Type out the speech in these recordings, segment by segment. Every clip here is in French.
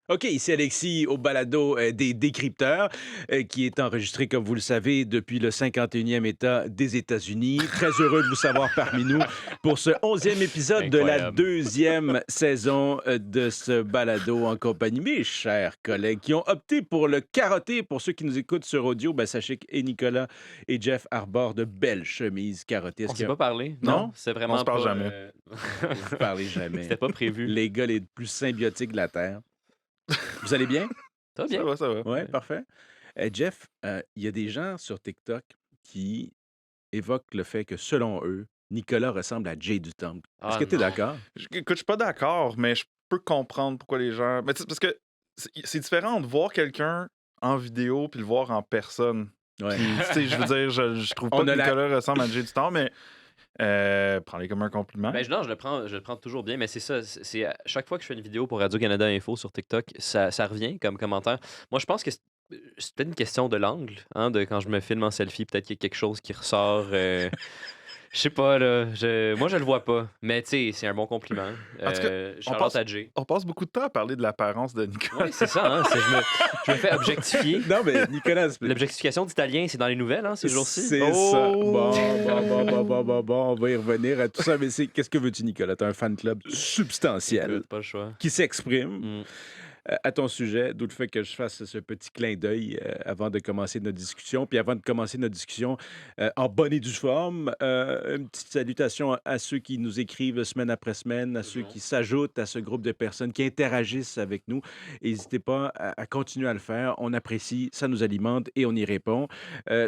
OK, ici Alexis au balado des décrypteurs, qui est enregistré, comme vous le savez, depuis le 51e État des États-Unis. Très heureux de vous savoir parmi nous pour ce 11e épisode de la Incroyable. deuxième saison de ce balado en compagnie, mes chers collègues, qui ont opté pour le karaté. Pour ceux qui nous écoutent sur audio, ben, sachez que et Nicolas et Jeff arborent de belles chemises karaté. Est-ce On qu'il s'est y a... pas parlé, Non? non, c'est On se vraiment parle pas, jamais. Vous parlez jamais. c'était pas prévu. Les gars les plus symbiotiques de la Terre. Vous allez bien? Ça va Ça bien? va, ça va. Oui, Ouais. parfait. Jeff, il y a des gens sur TikTok qui évoquent le fait que, selon eux, Nicolas ressemble à Jay du Temple. Est-ce Ah que tu es non. d'accord? Écoute, je suis pas d'accord, mais je peux comprendre pourquoi les gens. Mais tu sais, parce que c'est différent de voir quelqu'un en vidéo puis le voir en personne. Ouais. Puis, tu sais, je veux dire, je trouve On pas a que la... Nicolas ressemble à Jay du Temps, mais prends-les comme un compliment. Ben, non, je le prends toujours bien, mais c'est ça. À chaque fois que je fais une vidéo pour Radio-Canada Info sur TikTok, ça revient comme commentaire. Moi, je pense que c'est peut-être une question de l'angle, hein, de quand je me filme en selfie, peut-être qu'il y a quelque chose qui ressort. Je sais pas, là. Moi, je le vois pas. Mais tu sais, c'est un bon compliment. En tout cas, on Charlotte passe, à Jay. on passe beaucoup de temps à parler de l'apparence de Nicolas. Oui, c'est ça, hein. Je me fais objectifier. Non, mais Nicolas... L'objectification d'Italien, c'est dans les nouvelles, hein, ces jours-ci. C'est ça. Oh! Bon, on va y revenir à tout ça. Mais qu'est-ce que veux-tu, Nicolas? T'as un fan club substantiel Écoute, pas le choix. qui s'exprime. Mm. À ton sujet, d'où le fait que je fasse ce petit clin d'œil avant de commencer notre discussion. Puis avant de commencer notre discussion en bonne et due forme, une petite salutation à ceux qui nous écrivent semaine après semaine, à ceux Toujours. qui s'ajoutent à ce groupe de personnes qui interagissent avec nous. N'hésitez pas à continuer à le faire. On apprécie, ça nous alimente et on y répond.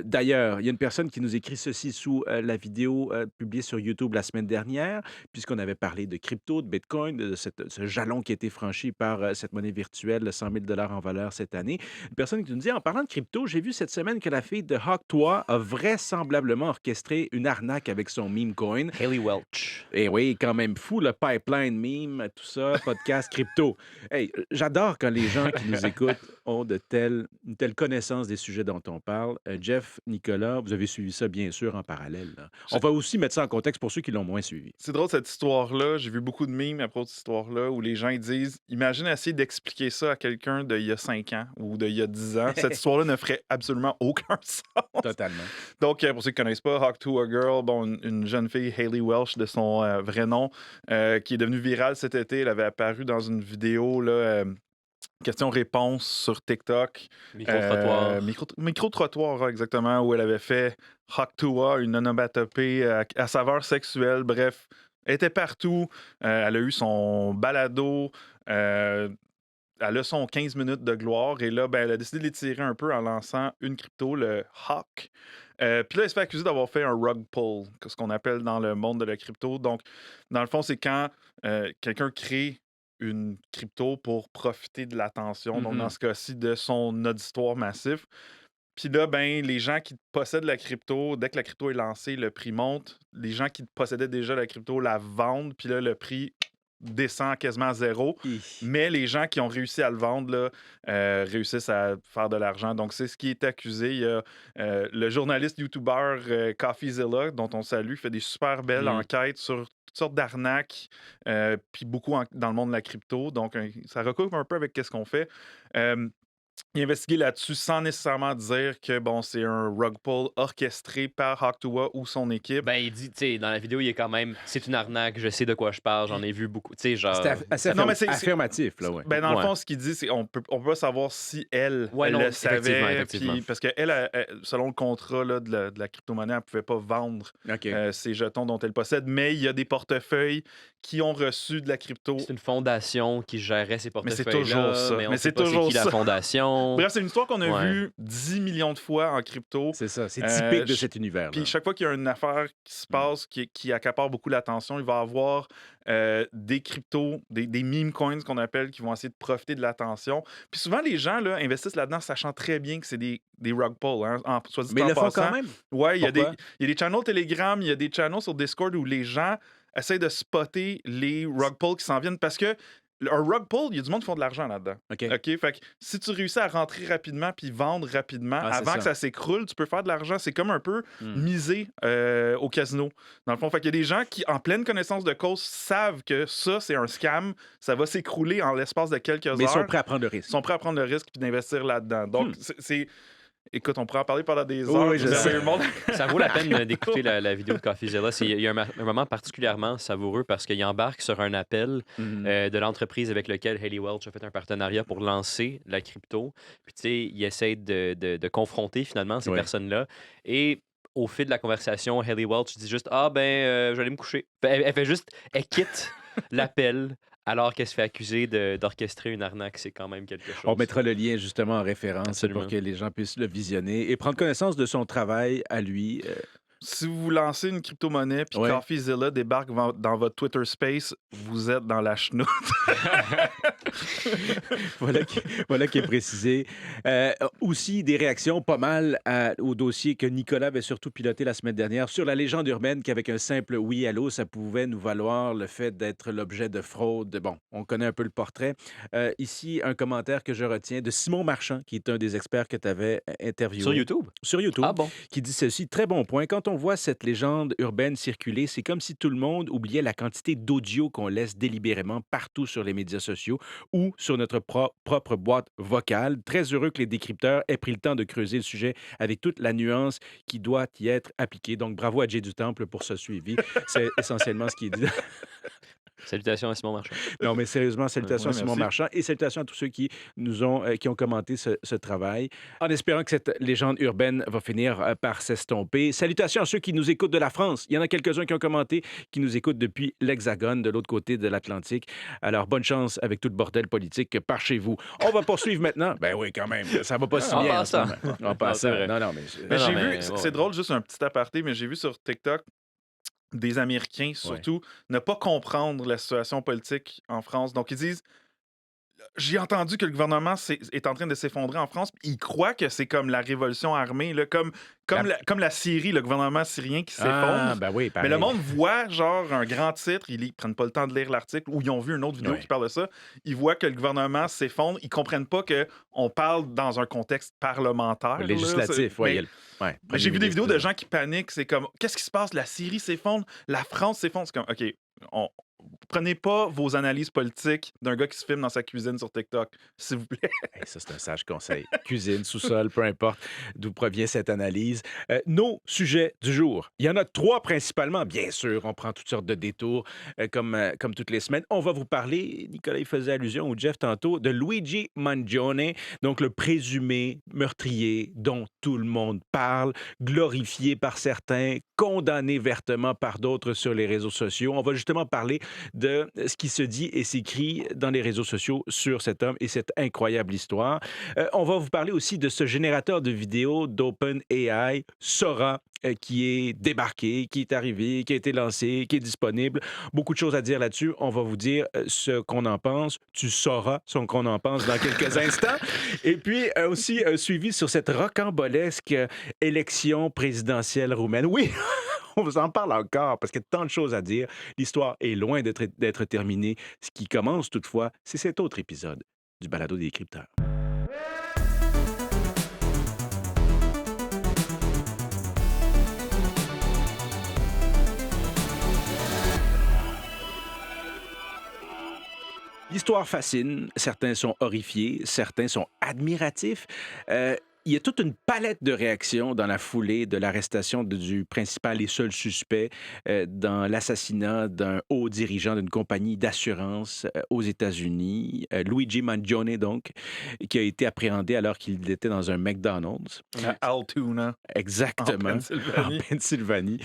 D'ailleurs, il y a une personne qui nous écrit ceci sous la vidéo publiée sur YouTube la semaine dernière, puisqu'on avait parlé de crypto, de Bitcoin, de ce jalon qui a été franchi par cette monnaie virtuelle, 100 000 en valeur cette année. Une personne qui nous dit, en parlant de crypto, j'ai vu cette semaine que la fille de Hawk a vraisemblablement orchestré une arnaque avec son meme coin. Haley Welch. Et oui, quand même fou, le pipeline meme, tout ça, podcast crypto. Hey, j'adore quand les gens qui nous écoutent ont une telle connaissance des sujets dont on parle. Jeff, Nicolas, vous avez suivi ça, bien sûr, en parallèle, là. On va aussi mettre ça en contexte pour ceux qui l'ont moins suivi. C'est drôle cette histoire-là. J'ai vu beaucoup de memes à propos de cette histoire-là où les gens ils disent imagine essayer d'expliquer ça à quelqu'un d'il y a 5 ans ou d'il y a 10 ans. Cette histoire-là ne ferait absolument aucun sens. Totalement. Donc, pour ceux qui ne connaissent pas, Hawk to a Girl, bon, une jeune fille, Haley Welch, de son vrai nom, qui est devenue virale cet été. Elle avait apparu dans une vidéo, là, question-réponse sur TikTok. Micro-trottoir. Micro-trottoir, exactement, où elle avait fait Hawk to a, une onomatopée à saveur sexuelle. Bref, elle était partout. Elle a eu son balado. Elle a son 15 minutes de gloire et là, ben, elle a décidé de l'étirer un peu en lançant une crypto, le Hawk. Puis là, elle se fait accuser d'avoir fait un rug pull, ce qu'on appelle dans le monde de la crypto. Donc, dans le fond, c'est quand quelqu'un crée une crypto pour profiter de l'attention, donc dans ce cas-ci, de son auditoire massif. Puis là, ben, les gens qui possèdent la crypto, dès que la crypto est lancée, le prix monte. Les gens qui possédaient déjà la crypto la vendent, puis là, le prix descend quasiment à zéro. Mais les gens qui ont réussi à le vendre là, réussissent à faire de l'argent. Donc, c'est ce qui est accusé. Il y a le journaliste YouTuber CoffeeZilla, dont on salue, fait des super belles enquêtes sur toutes sortes d'arnaques, puis beaucoup dans le monde de la crypto. Donc, ça recoupe un peu avec ce qu'on fait. Il a investigué là-dessus sans nécessairement dire que bon, c'est un rug pull orchestré par Hawk2A ou son équipe. Ben, il dit, tu sais, dans la vidéo, il est quand même, c'est une arnaque, je sais de quoi je parle, j'en ai vu beaucoup. Tu sais, genre. C'est assez Non, mais c'est affirmatif, là, ouais. Ben, dans Ouais. le fond, ce qu'il dit, c'est qu'on peut pas savoir si elle Ouais, non, le effectivement, savait. effectivement. Puis, parce que elle, selon le contrat là, de la crypto-monnaie, elle pouvait pas vendre OK. ces jetons dont elle possède. Mais il y a des portefeuilles qui ont reçu de la crypto. C'est une fondation qui gérait ces Mais c'est portefeuilles. toujours ça. Mais on Mais sait c'est pas c'est toujours qui la ça. fondation. Bref, c'est une histoire qu'on a Ouais. vue 10 millions de fois en crypto. C'est ça, c'est typique de cet univers-là. Puis chaque fois qu'il y a une affaire qui se passe, qui accapare beaucoup l'attention, il va y avoir des cryptos, des meme coins qu'on appelle, qui vont essayer de profiter de l'attention. Puis souvent, les gens là, investissent là-dedans, sachant très bien que c'est des rug pulls. Hein, soit dit Mais en ils le font passant. quand même. Ouais, il y a Pourquoi? des channels Telegram, il y a des channels sur Discord où les gens essayent de spotter les rug pulls qui s'en viennent parce que un rug pull, il y a du monde qui font de l'argent là-dedans. OK. OK? Fait que si tu réussis à rentrer rapidement puis vendre rapidement, Ah, c'est avant que ça. ça s'écroule, tu peux faire de l'argent. C'est comme un peu Hmm. miser au casino. Dans le fond, fait qu'il y a des gens qui, en pleine connaissance de cause, savent que ça, c'est un scam. Ça va s'écrouler en l'espace de quelques Mais ils sont heures. prêts à prendre le Ils risque. sont prêts à prendre le risque puis d'investir là-dedans. Donc, c'est... Écoute, on pourrait en parler pendant des Oui, heures. oui, je Vous sais. avez le monde- Ça vaut la peine d'écouter la vidéo de CoffeeZilla. Il y a un moment particulièrement savoureux parce qu'il embarque sur un appel Mhm. de l'entreprise avec laquelle Haley Welch a fait un partenariat pour lancer la crypto. Puis, tu sais, il essaie de confronter finalement ces Oui. personnes-là. Et au fil de la conversation, Haley Welch dit juste Ah, ben, je vais aller me coucher. Elle fait juste, elle quitte l'appel alors qu'elle se fait accuser d'orchestrer une arnaque. C'est quand même quelque chose. On mettra le lien justement en référence Absolument. pour que les gens puissent le visionner et prendre connaissance de son travail à lui. Si vous lancez une crypto-monnaie puis Ouais. CoffeeZilla débarque dans votre Twitter Space, vous êtes dans la chenoute. Voilà qui est précisé. Aussi, des réactions pas mal au dossier que Nicolas avait surtout piloté la semaine dernière sur la légende urbaine qu'avec un simple oui allô, ça pouvait nous valoir le fait d'être l'objet de fraude. Bon, on connaît un peu le portrait. Ici, un commentaire que je retiens de Simon Marchand, qui est un des experts que tu avais interviewé. Sur YouTube? Sur YouTube. Ah bon? Qui dit ceci, très bon point. Quand on voit cette légende urbaine circuler, c'est comme si tout le monde oubliait la quantité d'audio qu'on laisse délibérément partout sur les médias sociaux ou sur notre propre boîte vocale. Très heureux que les décrypteurs aient pris le temps de creuser le sujet avec toute la nuance qui doit y être appliquée. Donc, bravo à Jay du Temple pour ce suivi. C'est essentiellement ce qui est dit. Salutations à Simon Marchand. Non, mais sérieusement, salutations Ouais, à Simon merci. Marchand et salutations à tous ceux qui ont commenté ce travail, en espérant que cette légende urbaine va finir par s'estomper. Salutations à ceux qui nous écoutent de la France. Il y en a quelques-uns qui ont commenté, qui nous écoutent depuis l'Hexagone, de l'autre côté de l'Atlantique. Alors, bonne chance avec tout le bordel politique par chez vous. On va poursuivre maintenant. Ben oui, quand même. Ça va pas si En bien. passant. En passant. c'est vrai. Non, mais... Mais Non, j'ai mais, vu, ouais. c'est drôle, juste un petit aparté, mais j'ai vu sur TikTok des Américains, surtout, ne pas comprendre la situation politique en France. Donc, ils disent j'ai entendu que le gouvernement est en train de s'effondrer en France. Puis ils croient que c'est comme la révolution armée, là, comme la Syrie, le gouvernement syrien qui s'effondre. Ah, ben oui, Mais pareil. le monde voit genre un grand titre, ils prennent pas le temps de lire l'article, ou ils ont vu une autre vidéo Ouais. qui parle de ça. Ils voient que le gouvernement s'effondre, ils comprennent pas qu'on parle dans un contexte parlementaire. là. Législatif, C'est- oui. mais- mais j'ai vu des vidéos de gens qui paniquent. C'est comme, qu'est-ce qui se passe? La Syrie s'effondre, la France s'effondre. C'est comme, OK, prenez pas vos analyses politiques d'un gars qui se filme dans sa cuisine sur TikTok, s'il vous plaît. Hey, ça, c'est un sage conseil. Cuisine, sous-sol, peu importe d'où provient cette analyse. Nos sujets du jour. Il y en a 3 principalement. Bien sûr, on prend toutes sortes de détours comme toutes les semaines. On va vous parler, Nicolas il faisait allusion, ou Jeff tantôt, de Luigi Mangione, donc le présumé meurtrier dont tout le monde parle, glorifié par certains, condamné vertement par d'autres sur les réseaux sociaux. On va justement parler de ce qui se dit et s'écrit dans les réseaux sociaux sur cet homme et cette incroyable histoire. On va vous parler aussi de ce générateur de vidéos d'OpenAI, Sora, qui est débarqué, qui est arrivé, qui a été lancé, qui est disponible. Beaucoup de choses à dire là-dessus. On va vous dire ce qu'on en pense. Tu sauras ce qu'on en pense dans quelques instants. Et puis aussi un suivi sur cette rocambolesque élection présidentielle roumaine. Oui, on vous en parle encore parce qu'il y a tant de choses à dire. L'histoire est loin d'être terminée. Ce qui commence toutefois, c'est cet autre épisode du Balado des Décrypteurs. L'histoire fascine, certains sont horrifiés, certains sont admiratifs. Il y a toute une palette de réactions dans la foulée de l'arrestation du principal et seul suspect dans l'assassinat d'un haut dirigeant d'une compagnie d'assurance aux États-Unis, Luigi Mangione, donc, qui a été appréhendé alors qu'il était dans un McDonald's. À Altoona, Exactement. en Pennsylvanie. En Pennsylvanie.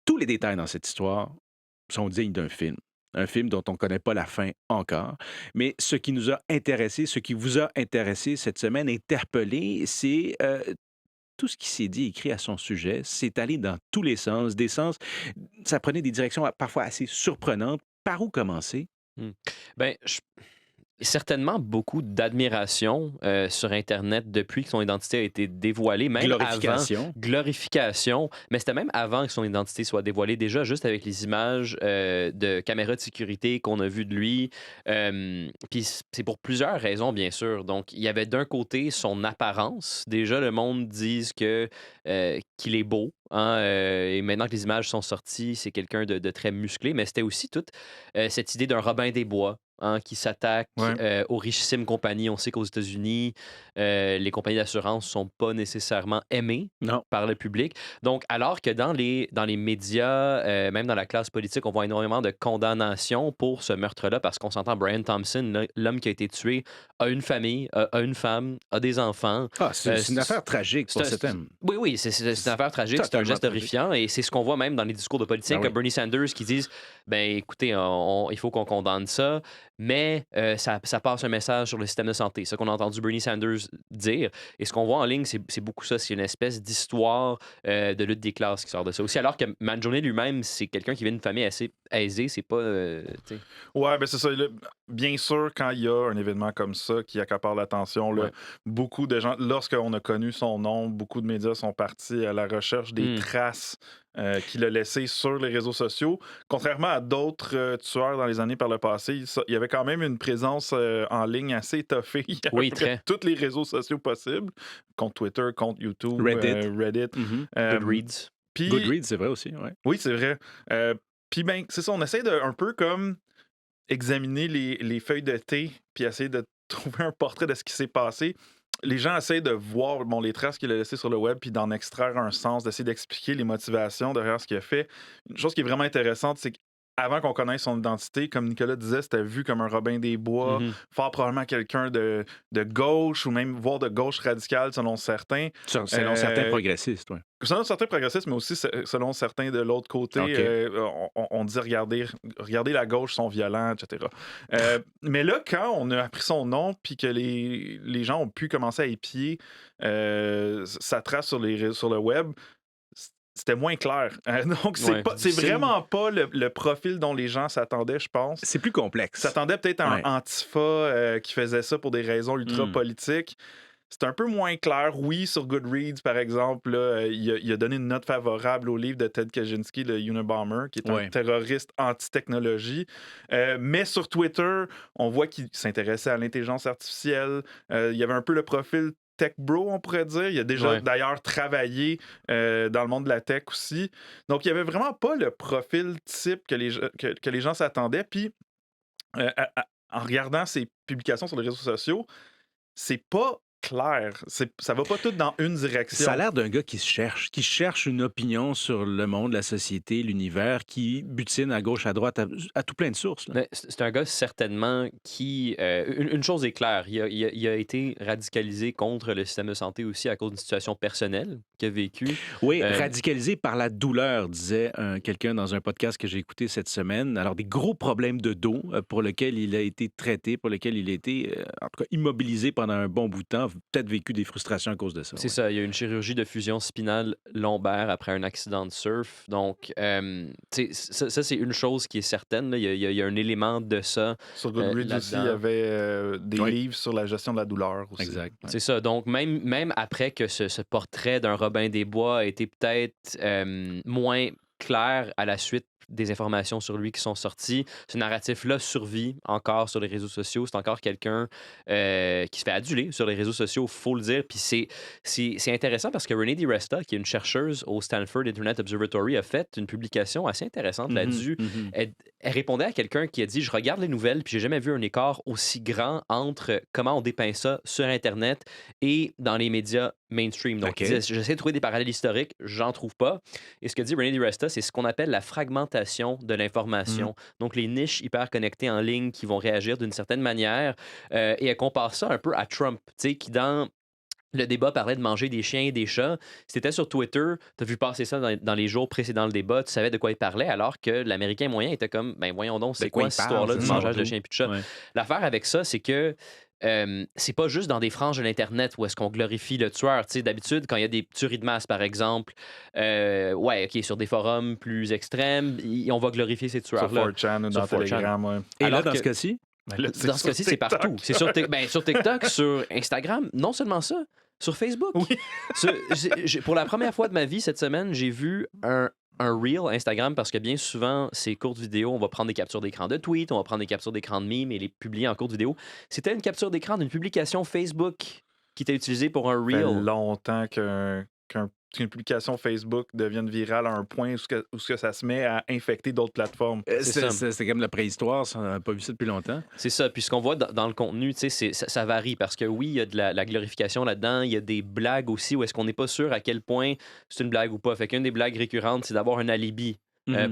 Tous les détails dans cette histoire sont dignes d'un film. Un film dont on ne connaît pas la fin encore. Mais ce qui nous a intéressé, ce qui vous a intéressé cette semaine, interpellé, c'est tout ce qui s'est dit, écrit à son sujet. C'est allé dans tous les sens, des sens. Ça prenait des directions parfois assez surprenantes. Par où commencer? Ben, certainement beaucoup d'admiration sur Internet depuis que son identité a été dévoilée, même avant. Glorification. Mais c'était même avant que son identité soit dévoilée, déjà juste avec les images de caméras de sécurité qu'on a vues de lui. Puis c'est pour plusieurs raisons, bien sûr. Donc, il y avait d'un côté son apparence. Déjà, le monde dit qu'il est beau. Hein, et maintenant que les images sont sorties, c'est quelqu'un de très musclé. Mais c'était aussi toute cette idée d'un Robin des Bois. Hein, qui s'attaque Ouais. aux richissimes compagnies. On sait qu'aux États-Unis, les compagnies d'assurance ne sont pas nécessairement aimées Non. par le public. Donc, alors que dans les médias, même dans la classe politique, on voit énormément de condamnations pour ce meurtre-là, parce qu'on s'entend, Brian Thompson, l'homme qui a été tué, a une famille, a une femme, a des enfants. Ah, c'est une affaire tragique pour cet homme. Oui, c'est une affaire tragique, c'est un Totalement geste tragique. horrifiant, et c'est ce qu'on voit même dans les discours de politiciens Ben oui. comme Bernie Sanders qui disent, ben écoutez, il faut qu'on condamne ça, mais ça passe un message sur le système de santé. C'est ce qu'on a entendu Bernie Sanders dire. Et ce qu'on voit en ligne, c'est beaucoup ça. C'est une espèce d'histoire de lutte des classes qui sort de ça aussi. Alors que Mangione lui-même, c'est quelqu'un qui vient d'une famille assez aisée. C'est pas... tu sais. Ouais, ben c'est ça. Là, bien sûr, quand il y a un événement comme ça qui accapare l'attention, là, Ouais. beaucoup de gens, lorsqu'on a connu son nom, beaucoup de médias sont partis à la recherche des Mm. traces qu'il a laissées sur les réseaux sociaux. Contrairement à d'autres tueurs dans les années par le passé, il y avait quand même une présence en ligne assez étoffée. Il y avait Oui, à peu près très. tous les réseaux sociaux possibles, compte Twitter, compte YouTube, Reddit. Mhm. Goodreads. Puis, Goodreads, c'est vrai aussi, ouais. oui, c'est vrai. Puis, ben, c'est ça, on essaie de un peu comme examiner les feuilles de thé, puis essayer de trouver un portrait de ce qui s'est passé. Les gens essayent de voir les traces qu'il a laissées sur le web, puis d'en extraire un sens, d'essayer d'expliquer les motivations derrière ce qu'il a fait. Une chose qui est vraiment intéressante, c'est qu'avant qu'on connaisse son identité, comme Nicolas disait, c'était vu comme un Robin des Bois, Mhm. fort probablement quelqu'un de gauche, ou même voire de gauche radicale, selon certains. Selon certains progressistes, oui. Selon certains progressistes, mais aussi selon certains de l'autre côté, OK. on dit regardez la gauche sont violents, etc. Mais là, quand on a appris son nom, puis que les gens ont pu commencer à épier sa trace sur le web, c'était moins clair. Donc, Ouais, c'est difficile. vraiment pas le profil dont les gens s'attendaient, je pense. C'est plus complexe. S'attendaient peut-être à un Ouais. Antifa qui faisait ça pour des raisons ultra politiques. C'est un peu moins clair. Oui, sur Goodreads, par exemple, là, il a donné une note favorable au livre de Ted Kaczynski, le Unabomber, qui est un Ouais. terroriste anti-technologie. Mais sur Twitter, on voit qu'il s'intéressait à l'intelligence artificielle. Il y avait un peu le profil tech bro, on pourrait dire. Il a déjà d'ailleurs travaillé dans le monde de la tech aussi. Donc, il n'y avait vraiment pas le profil type que les gens s'attendaient. Puis, en regardant ses publications sur les réseaux sociaux, c'est pas clair. Ça va pas tout dans une direction. Ça a l'air d'un gars qui cherche une opinion sur le monde, la société, l'univers, qui butine à gauche, à droite, à tout plein de sources. Là. Mais c'est un gars certainement qui... une chose est claire, il a été radicalisé contre le système de santé aussi à cause d'une situation personnelle qu'il a vécue. Oui, radicalisé par la douleur, disait quelqu'un dans un podcast que j'ai écouté cette semaine. Alors, des gros problèmes de dos pour lesquels il a été traité, pour lesquels il a été, en tout cas, immobilisé pendant un bon bout de temps, peut-être vécu des frustrations à cause de ça. C'est ça, il y a eu une chirurgie de fusion spinale lombaire après un accident de surf. Donc, ça, c'est une chose qui est certaine. Là. Il y a un élément de ça. Sur Goodreads aussi, il y avait des livres sur la gestion de la douleur aussi. Exact. C'est ça. Donc, même après que ce portrait d'un Robin des Bois a été peut-être moins clair à la suite des informations sur lui qui sont sorties, ce narratif-là survit encore sur les réseaux sociaux. C'est encore quelqu'un qui se fait aduler sur les réseaux sociaux, il faut le dire. Puis c'est intéressant parce que Renée DiResta, qui est une chercheuse au Stanford Internet Observatory, a fait une publication assez intéressante là-dessus. Elle répondait à quelqu'un qui a dit « Je regarde les nouvelles, puis j'ai jamais vu un écart aussi grand entre comment on dépeint ça sur Internet et dans les médias mainstream. » Donc, il disait, j'essaie de trouver des parallèles historiques, j'en trouve pas. Et ce que dit Renée DiResta, c'est ce qu'on appelle la fragmentation de l'information. Donc, les niches hyper connectées en ligne qui vont réagir d'une certaine manière. Et elle compare ça un peu à Trump, tu sais, qui dans le débat parlait de manger des chiens et des chats. Si t'étais sur Twitter, t'as vu passer ça dans les jours précédents le débat, tu savais de quoi il parlait, alors que l'Américain moyen était comme, ben voyons donc, c'est quoi cette histoire-là du mangeage de chiens et de chats? Ouais. L'affaire avec ça, c'est que c'est pas juste dans des franges de l'Internet où est-ce qu'on glorifie le tueur. T'sais, d'habitude, quand il y a des tueries de masse, par exemple, sur des forums plus extrêmes, on va glorifier ces tueurs-là. Sur 4chan ou dans Telegram, ouais. Et là, dans ce cas-ci? Ben là, c'est Dans ce sur cas-ci, c'est TikTok. partout. C'est sur, sur TikTok, sur Instagram, non seulement ça, sur Facebook. Oui. Pour la première fois de ma vie cette semaine, j'ai vu un reel Instagram parce que bien souvent, ces courtes vidéos, on va prendre des captures d'écran de tweets, on va prendre des captures d'écran de memes et les publier en courte vidéo. C'était une capture d'écran d'une publication Facebook qui était utilisée pour un Ça fait reel. longtemps qu'une publication Facebook devienne virale à un point où ça se met à infecter d'autres plateformes. C'est ça. C'est comme la préhistoire, ça, on n'a pas vu ça depuis longtemps. C'est ça. Puis ce qu'on voit dans le contenu, tu sais, ça varie parce que oui, il y a de la glorification là-dedans. Il y a des blagues aussi où est-ce qu'on n'est pas sûr à quel point c'est une blague ou pas. Fait qu'une des blagues récurrentes, c'est d'avoir un alibi.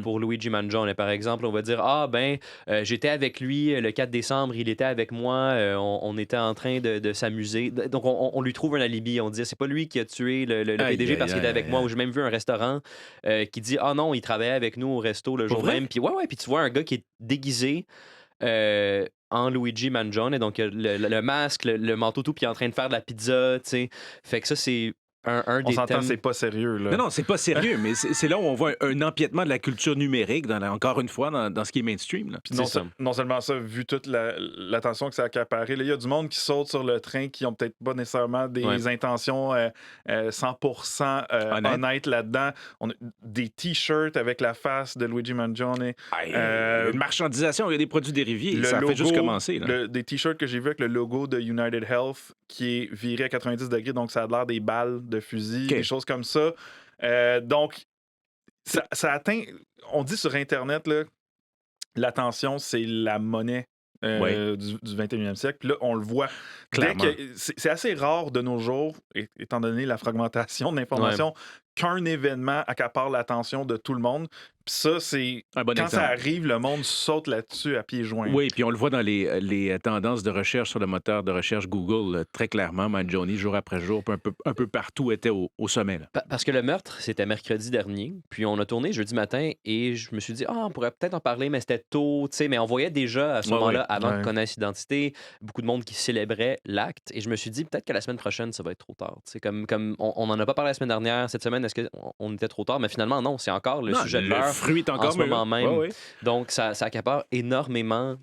Pour Luigi Mangione, par exemple, on va dire j'étais avec lui le 4 décembre, il était avec moi, on était en train de s'amuser. Donc on lui trouve un alibi, on dit c'est pas lui qui a tué le Aïe, PDG aïe, parce qu'il était aïe, avec aïe, moi. aïe. Ou j'ai même vu un restaurant qui dit non, il travaillait avec nous au resto le Pour jour vrai? même. Puis puis tu vois un gars qui est déguisé en Luigi Mangione, donc le masque, le manteau tout, puis il est en train de faire de la pizza, tu sais. Fait que ça c'est un On des s'entend, thèmes. c'est pas sérieux. Là. Non, c'est pas sérieux, mais c'est là où on voit un empiètement de la culture numérique, encore une fois, dans ce qui est mainstream. Là. Puis C'est ça. non seulement ça, vu toute l'attention que ça a accaparé, là, il y a du monde qui saute sur le train qui ont peut-être pas nécessairement des intentions 100% honnêtes là-dedans. On a des t-shirts avec la face de Luigi Mangione. Une marchandisation, il y a des produits dérivés, ça fait juste commencer. Là. Des t-shirts que j'ai vus avec le logo de United Health qui est viré à 90 degrés, donc ça a l'air des balles de fusil, OK. des choses comme ça. Donc, ça atteint... On dit sur Internet, là, l'attention, c'est la monnaie du 21e siècle. Puis là, on le voit. Clairement. C'est assez rare de nos jours, étant donné la fragmentation de l'information, qu'un événement accapare l'attention de tout le monde. Puis ça, c'est... Un bon Quand ça exemple. arrive, le monde saute là-dessus à pieds joints. Oui, puis on le voit dans les tendances de recherche sur le moteur de recherche Google, très clairement. Mangione, jour après jour, un peu partout, était au sommet. Là. Parce que le meurtre, c'était mercredi dernier. Puis on a tourné jeudi matin et je me suis dit, on pourrait peut-être en parler, mais c'était tôt. Tu sais, mais on voyait déjà à ce moment-là, avant de connaître l'identité, beaucoup de monde qui célébrait l'acte. Et je me suis dit, peut-être que la semaine prochaine, ça va être trop tard. Tu sais, comme on n'en a pas parlé la semaine dernière, cette semaine, est-ce qu'on était trop tard? Mais finalement, non, c'est encore le sujet de l'heure. Le fruit est encore en ce moment même. Ouais. Donc, ça accapare énormément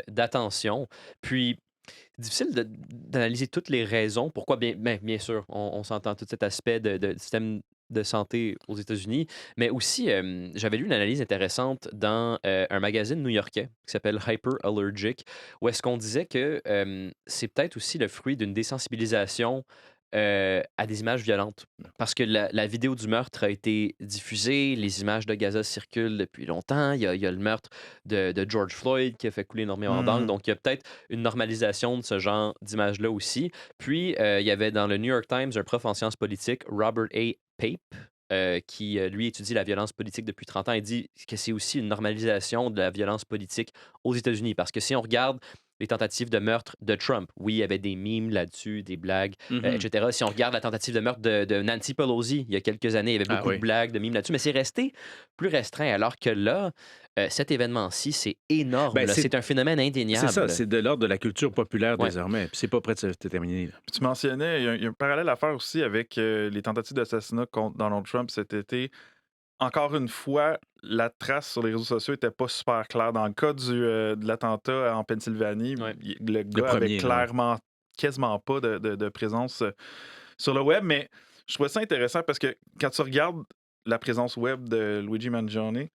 d'attention. Puis, difficile d'analyser toutes les raisons. Pourquoi? Bien sûr, on s'entend tout cet aspect de système de santé aux États-Unis, mais aussi, j'avais lu une analyse intéressante dans un magazine new-yorkais qui s'appelle Hyper Allergic, où est-ce qu'on disait que c'est peut-être aussi le fruit d'une désensibilisation à des images violentes. Parce que la vidéo du meurtre a été diffusée, les images de Gaza circulent depuis longtemps, il y a le meurtre de George Floyd qui a fait couler énormément d'encre, donc il y a peut-être une normalisation de ce genre d'images-là aussi. Puis, il y avait dans le New York Times un prof en sciences politiques, Robert A. Pape, qui, lui, étudie la violence politique depuis 30 ans. Il dit que c'est aussi une normalisation de la violence politique aux États-Unis. Parce que si on regarde les tentatives de meurtre de Trump, oui, il y avait des memes là-dessus, des blagues, etc. Si on regarde la tentative de meurtre de Nancy Pelosi, il y a quelques années, il y avait beaucoup de blagues, de memes là-dessus, mais c'est resté plus restreint. Alors que là, cet événement-ci, c'est énorme. C'est un phénomène indéniable. C'est ça, c'est de l'ordre de la culture populaire désormais. Puis c'est pas prêt de se terminer. Là. Puis tu mentionnais, il y a un parallèle à faire aussi avec les tentatives d'assassinat contre Donald Trump cet été. Encore une fois, la trace sur les réseaux sociaux n'était pas super claire. Dans le cas de l'attentat en Pennsylvanie, le gars avait clairement quasiment pas de présence sur le web. Mais je trouvais ça intéressant parce que quand tu regardes la présence web de Luigi Mangione,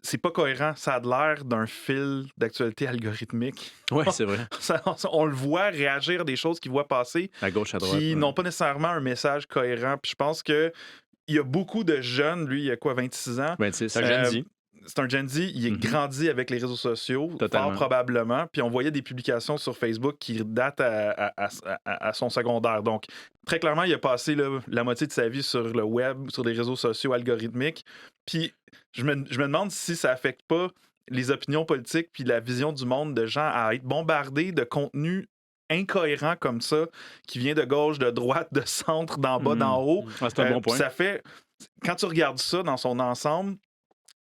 c'est pas cohérent. Ça a l'air d'un fil d'actualité algorithmique. Oui, c'est vrai. On le voit réagir à des choses qu'il voit passer à gauche, à droite, qui n'ont pas nécessairement un message cohérent. Puis je pense que il y a beaucoup de jeunes, lui, il a quoi, 26 ans? 26. C'est un Gen Z. C'est un Gen Z, il est grandi avec les réseaux sociaux, fort probablement. Puis on voyait des publications sur Facebook qui datent à son secondaire. Donc, très clairement, il a passé la moitié de sa vie sur le web, sur les réseaux sociaux algorithmiques. Puis je me demande si ça affecte pas les opinions politiques puis la vision du monde de gens à être bombardés de contenu incohérent comme ça, qui vient de gauche, de droite, de centre, d'en bas, d'en haut. C'est un bon point. Ça fait, quand tu regardes ça dans son ensemble,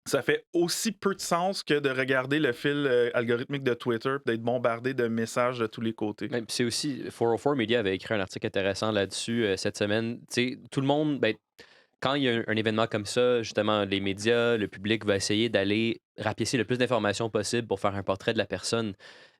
ça fait aussi peu de sens que de regarder le fil algorithmique de Twitter et d'être bombardé de messages de tous les côtés. C'est aussi, 404 Media avait écrit un article intéressant là-dessus cette semaine. T'sais, tout le monde... quand il y a un événement comme ça, justement, les médias, le public va essayer d'aller rapiécer le plus d'informations possible pour faire un portrait de la personne.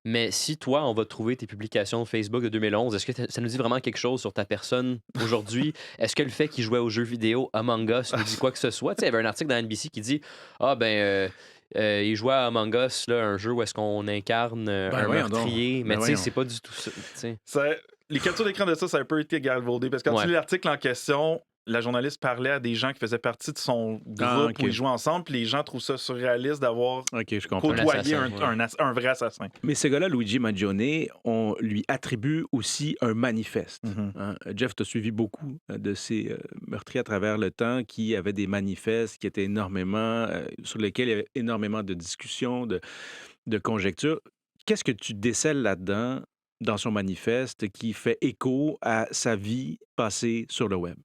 Mais si toi, on va trouver tes publications Facebook de 2011, est-ce que ça nous dit vraiment quelque chose sur ta personne aujourd'hui? Est-ce que le fait qu'il jouait aux jeux vidéo Among Us nous dit quoi que ce soit? Tu sais, il y avait un article dans NBC qui dit Ah, ben, il jouait à Among Us, là, un jeu où est-ce qu'on incarne un voyons donc. meurtrier. Mais Ben tu sais, voyons. c'est pas du tout ça. Tu sais. Les captures d'écran de ça a un peu été galvaudé parce que quand Ouais. tu lis l'article en question, la journaliste parlait à des gens qui faisaient partie de son groupe Ah, ok. où ils jouaient ensemble, puis les gens trouvent ça surréaliste d'avoir OK, je comprends. côtoyé assassin, un vrai assassin. Mais ce gars-là, Luigi Mangione, on lui attribue aussi un manifeste. Mhm. Hein. Jeff, tu as suivi beaucoup de ces meurtriers à travers le temps qui avaient des manifestes qui étaient énormément, sur lesquels il y avait énormément de discussions, de conjectures. Qu'est-ce que tu décèles là-dedans, dans son manifeste, qui fait écho à sa vie passée sur le web?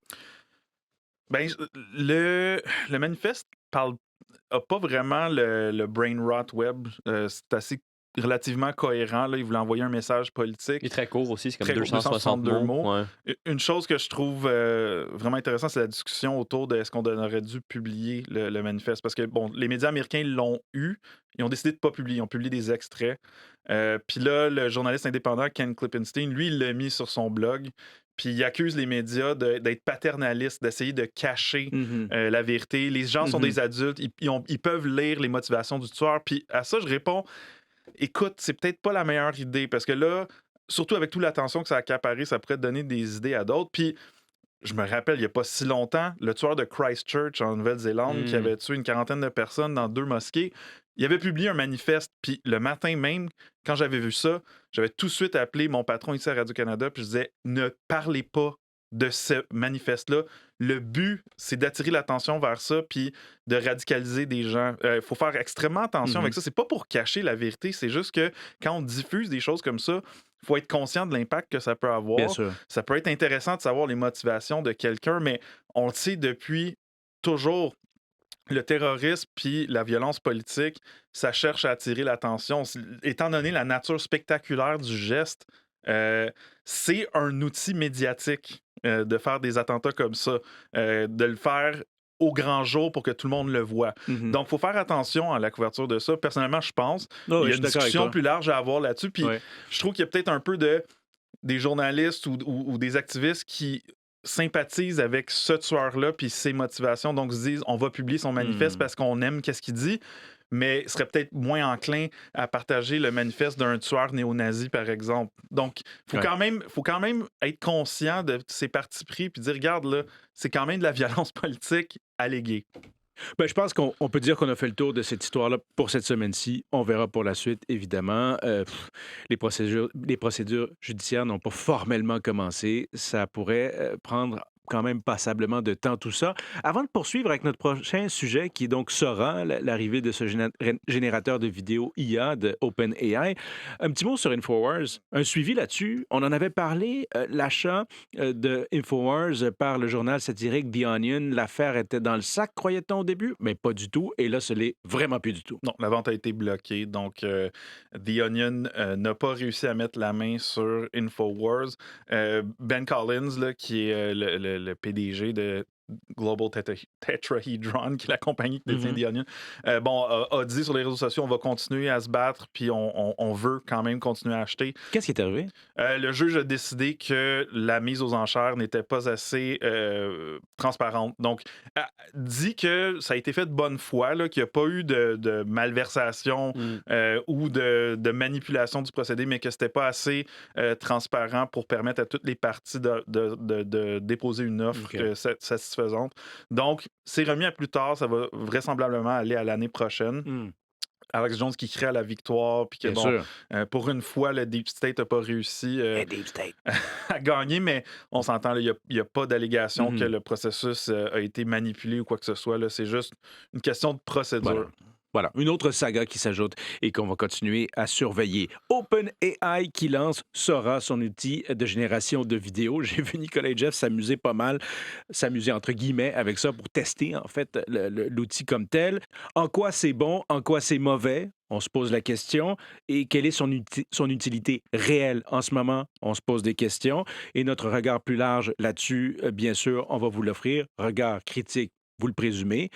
Ben, le manifeste a pas vraiment le brain rot web. C'est assez relativement cohérent. Là. Il voulait envoyer un message politique. Il est très court aussi, c'est comme Très court, 260 262 mots. mots. Ouais. Une chose que je trouve vraiment intéressante, c'est la discussion autour de est-ce qu'on aurait dû publier le manifeste. Parce que, bon, les médias américains l'ont eu. Ils ont décidé de ne pas publier. Ils ont publié des extraits. Puis là, le journaliste indépendant Ken Klippenstein, lui, il l'a mis sur son blog. Puis il accuse les médias d'être paternalistes, d'essayer de cacher Mhm. la vérité. Les gens sont Mhm. des adultes. Ils peuvent lire les motivations du tueur. Puis à ça, je réponds, écoute, c'est peut-être pas la meilleure idée. Parce que là, surtout avec toute l'attention que ça a accaparé, ça pourrait donner des idées à d'autres. Puis je me rappelle, il n'y a pas si longtemps, le tueur de Christchurch en Nouvelle-Zélande qui avait tué une quarantaine de personnes dans 2 mosquées, il avait publié un manifeste. Puis le matin même, quand j'avais vu ça, j'avais tout de suite appelé mon patron ici à Radio-Canada. Puis je disais, ne parlez pas de ce manifeste-là. Le but, c'est d'attirer l'attention vers ça puis de radicaliser des gens. Il faut faire extrêmement attention avec ça. C'est pas pour cacher la vérité. C'est juste que quand on diffuse des choses comme ça, il faut être conscient de l'impact que ça peut avoir. Bien sûr. Ça peut être intéressant de savoir les motivations de quelqu'un, mais on le sait depuis toujours. Le terrorisme puis la violence politique, ça cherche à attirer l'attention. Étant donné la nature spectaculaire du geste, c'est un outil médiatique de faire des attentats comme ça, de le faire au grand jour pour que tout le monde le voit. Mhm. Donc, il faut faire attention à la couverture de ça. Personnellement, je pense. Oh, Il y je a suis une d'accord avec discussion toi. plus large à avoir là-dessus. Puis Ouais. je trouve qu'il y a peut-être un peu des journalistes ou des activistes qui sympathisent avec ce tueur-là puis ses motivations, donc se disent on va publier son manifeste parce qu'on aime qu'est-ce qu'il dit, mais serait peut-être moins enclin à partager le manifeste d'un tueur néo-nazi, par exemple. Donc, faut quand même être conscient de ses partis pris puis dire regarde là, c'est quand même de la violence politique alléguée. Ben, je pense qu'on peut dire qu'on a fait le tour de cette histoire-là pour cette semaine-ci. On verra pour la suite, évidemment. Les procédures judiciaires n'ont pas formellement commencé. Ça pourrait prendre quand même passablement de temps, tout ça. Avant de poursuivre avec notre prochain sujet, qui est donc Sora, l'arrivée de ce générateur de vidéos IA de OpenAI, un petit mot sur Infowars. Un suivi là-dessus. On en avait parlé, l'achat de Infowars par le journal satirique The Onion. L'affaire était dans le sac, croyait-on au début? Mais pas du tout. Et là, ce l'est vraiment plus du tout. Non, la vente a été bloquée. Donc, The Onion n'a pas réussi à mettre la main sur Infowars. Ben Collins, là, qui est le PDG de Global Tetrahedron, qui est la compagnie qui détient The Onion, a dit sur les réseaux sociaux on va continuer à se battre, puis on veut quand même continuer à acheter. Qu'est-ce qui est arrivé? Le juge a décidé que la mise aux enchères n'était pas assez transparente. Donc, dit que ça a été fait de bonne foi, là, qu'il n'y a pas eu de malversation ou de manipulation du procédé, mais que c'était pas assez transparent pour permettre à toutes les parties de déposer une offre satisfaisante. Donc, c'est remis à plus tard. Ça va vraisemblablement aller à l'année prochaine. Alex Jones qui crée à la victoire, puis que pour une fois, le Deep State n'a pas réussi à gagner, mais on s'entend, il n'y a pas d'allégation que le processus a été manipulé ou quoi que ce soit. Là, c'est juste une question de procédure. Voilà. Voilà, une autre saga qui s'ajoute et qu'on va continuer à surveiller. OpenAI qui lance Sora, son outil de génération de vidéos. J'ai vu Nicolas et Jeff s'amuser pas mal, s'amuser entre guillemets avec ça pour tester en fait l'outil comme tel. En quoi c'est bon, en quoi c'est mauvais? On se pose la question. Et quelle est son utilité réelle en ce moment? On se pose des questions. Et notre regard plus large là-dessus, bien sûr, on va vous l'offrir. Regard critique, vous le présumez.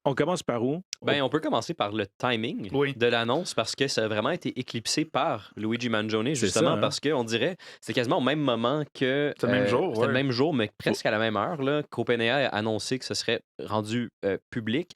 On commence par où? Ben, on peut commencer par le timing Oui, de l'annonce parce que ça a vraiment été éclipsé par Luigi Mangione, C'est ça, justement, hein? parce qu'on dirait c'est quasiment au même moment que. c'est le même jour, C'était le ouais. même jour, mais presque à la même heure, là, qu'OpenAI a annoncé que ce serait rendu public.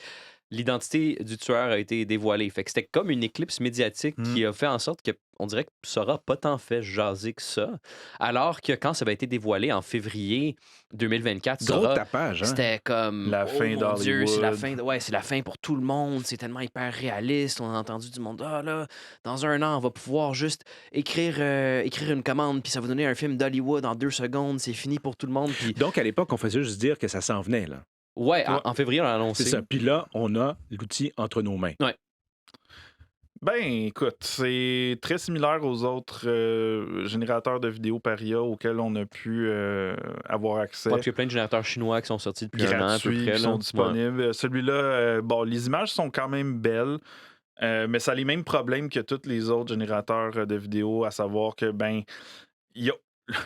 L'identité du tueur a été dévoilée. Fait que c'était comme une éclipse médiatique Mm. qui a fait en sorte que on dirait que Sora n'a pas tant fait jaser que ça. Alors que quand ça avait été dévoilé en février 2024, Gros Sora, tapage, hein? c'était comme La oh fin mon Dieu, c'est la fin d'Hollywood. ouais, c'est la fin pour tout le monde, c'est tellement hyper réaliste. On a entendu du monde ah là, dans un an, on va pouvoir juste écrire une commande puis ça va donner un film d'Hollywood en 2 secondes, c'est fini pour tout le monde puis Donc, à l'époque, on faisait juste dire que ça s'en venait, là. ouais, Ouais. en février on a C'est ça. annoncé. Puis là, on a l'outil entre nos mains. Ouais. Ben, écoute, c'est très similaire aux autres générateurs de vidéos par IA auxquels on a pu avoir accès. Ouais, puis il y a plein de générateurs chinois qui sont sortis depuis un an à peu Gratuits, près qui là. sont disponibles. Celui-là, bon, les images sont quand même belles, mais ça a les mêmes problèmes que tous les autres générateurs de vidéos, à savoir que, ben, il y a-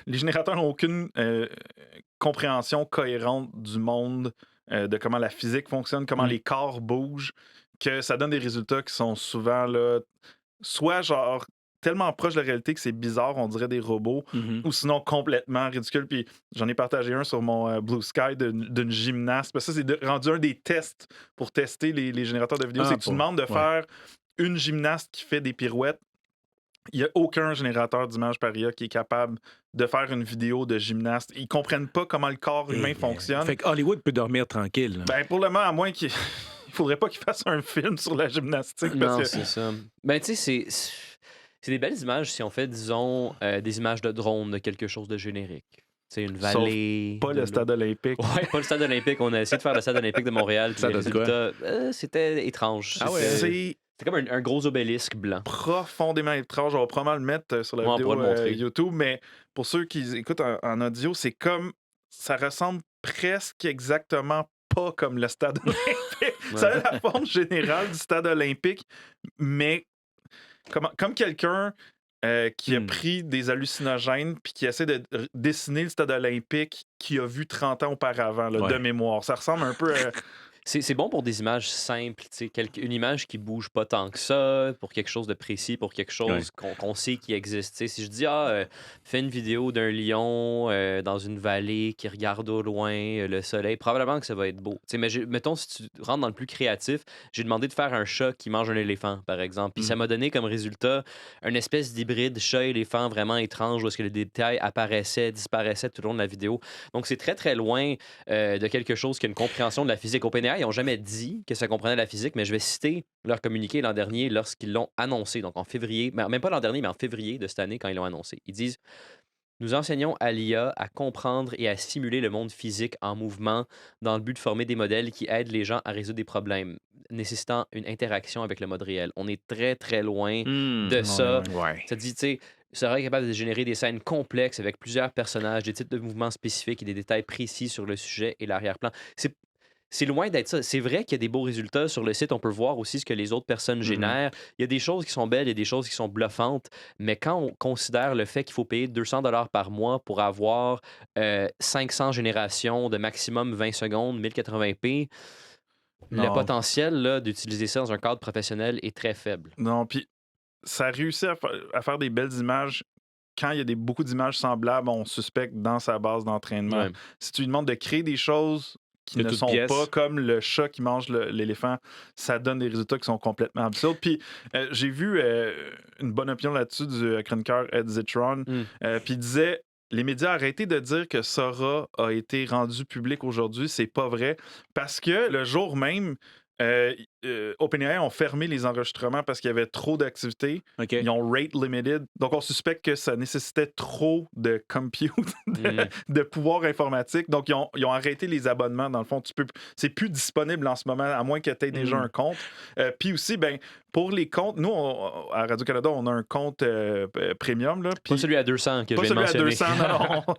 les générateurs n'ont aucune compréhension cohérente du monde, de comment la physique fonctionne, comment Mm. les corps bougent, que ça donne des résultats qui sont souvent là, soit genre tellement proches de la réalité que c'est bizarre, on dirait des robots, Mhm. ou sinon complètement ridicule. Puis j'en ai partagé un sur mon Blue Sky d'une gymnaste. Parce que ça, c'est rendu un des tests pour tester les générateurs de vidéos. Ah, C'est que tu pour- demandes de ouais. faire une gymnaste qui fait des pirouettes. Il n'y a aucun générateur d'images par IA qui est capable de faire une vidéo de gymnaste. Ils comprennent pas comment le corps humain fonctionne. Fait que Hollywood peut dormir tranquille, là. Ben, pour le moment, à moins qu'il il faudrait pas qu'il fasse un film sur la gymnastique. Parce Non, que... c'est ça. Ben, tu sais, c'est des belles images si on fait, disons, des images de drone de quelque chose de générique. C'est une Sauf vallée. Pas de le l'eau. stade olympique. Ouais, pas le stade olympique. On a essayé de faire le stade olympique de Montréal. Puis Ça les donne quoi? résultats, c'était étrange. Ah ouais? C'est C'était comme un gros obélisque blanc. profondément étrange. On va probablement le mettre sur la Ouais, on vidéo pourra le montrer. YouTube, mais pour ceux qui écoutent en audio, c'est comme ça ressemble presque exactement pas comme le stade olympique. Ça a la forme générale du stade olympique, mais comme quelqu'un qui a pris des hallucinogènes puis qui essaie de dessiner le stade olympique qu'il a vu 30 ans auparavant, là, Ouais. de mémoire. Ça ressemble un peu à... C'est bon pour des images simples, tu sais, une image qui bouge pas tant que ça, pour quelque chose de précis, pour quelque chose qu'on sait qui existe. Tu sais, si je dis, fais une vidéo d'un lion dans une vallée qui regarde au loin le soleil, probablement que ça va être beau. Tu sais, mais mettons, si tu rentres dans le plus créatif, j'ai demandé de faire un chat qui mange un éléphant, par exemple. Puis ça m'a donné comme résultat une espèce d'hybride chat-éléphant vraiment étrange où est-ce que les détails apparaissaient, disparaissaient tout au long de la vidéo. Donc c'est très, très loin de quelque chose qui a une compréhension de la physique. OpenAI, ils n'ont jamais dit que ça comprenait la physique, mais je vais citer leur communiqué l'an dernier lorsqu'ils l'ont annoncé, donc en février, même pas l'an dernier, mais en février de cette année quand ils l'ont annoncé. Ils disent nous enseignons à l'IA à comprendre et à simuler le monde physique en mouvement dans le but de former des modèles qui aident les gens à résoudre des problèmes nécessitant une interaction avec le mode réel. On est très, très loin de ça. Ouais. Ça dit, tu sais, serait capable de générer des scènes complexes avec plusieurs personnages, des types de mouvements spécifiques et des détails précis sur le sujet et l'arrière-plan. C'est loin d'être ça. C'est vrai qu'il y a des beaux résultats sur le site. On peut voir aussi ce que les autres personnes génèrent. Il y a des choses qui sont belles, il y a des choses qui sont bluffantes. Mais quand on considère le fait qu'il faut payer 200 $ par mois pour avoir 500 générations de maximum 20 secondes, 1080p, le Non. potentiel là, d'utiliser ça dans un cadre professionnel est très faible. Non, puis ça a réussi à faire des belles images. Quand il y a beaucoup d'images semblables, on suspecte dans sa base d'entraînement. Ouais. Si tu lui demandes de créer des choses qui De ne toutes sont pièces. pas comme le chat qui mange l'éléphant, ça donne des résultats qui sont complètement absurdes. Puis j'ai vu une bonne opinion là-dessus du chroniqueur Ed Zitron. Puis il disait les médias, arrêtez de dire que Sora a été rendu public aujourd'hui, c'est pas vrai. Parce que le jour même, OpenAI ont fermé les enregistrements parce qu'il y avait trop d'activités. OK. Ils ont rate limited. Donc, on suspecte que ça nécessitait trop de compute, de pouvoir informatique. Donc, ils ont arrêté les abonnements. Dans le fond, c'est plus disponible en ce moment, à moins que tu aies déjà un compte. Puis aussi, ben, pour les comptes, nous, à Radio-Canada, on a un compte premium. Là, Pas celui à 200 que je pas viens de celui à mentionner. 200, non.